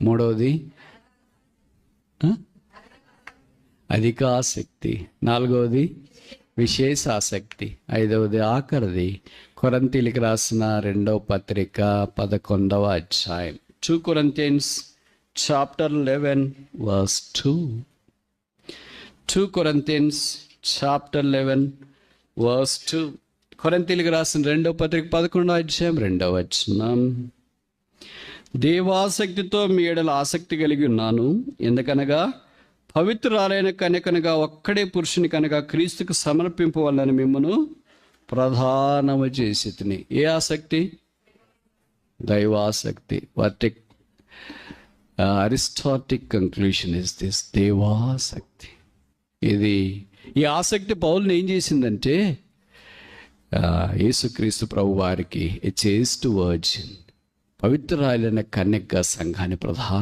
మూడవది అధిక ఆసక్తి. నాలుగవది విశేష ఆసక్తి. ఐదవది ఆఖరిది కొరింథీయులకు రాసిన 2వ పత్రిక 11వ అధ్యాయం. 2 Corinthians chapter 11 verse 2. 2 Corinthians chapter 11 verse 2. కొరింథీయులకు రాసిన 2వ పత్రిక 11వ అధ్యాయం 2వ వచనం. దేవాసక్తితో మీ ఎడల ఆసక్తి కలిగి ఉన్నాను, ఎందుకనగా పవిత్రురాలైన కన్యకనగా ఒక్కడే పురుషుని కనుక క్రీస్తుకు సమర్పింపవాలని మిమ్మను ప్రధానము చేసి తిని. ఏ ఆసక్తి? దైవాసక్తి. What Aristotelic conclusion is this, దేవాసక్తి. ఈ ఆసక్తి పౌలుని ఏం చేసిందంటే, యేసుక్రీస్తు ప్రభు వారికి ఎ చేస్ట్ వర్జిన్, పవిత్రురాలైన కన్యకగా సంఘాన్ని ప్రధాన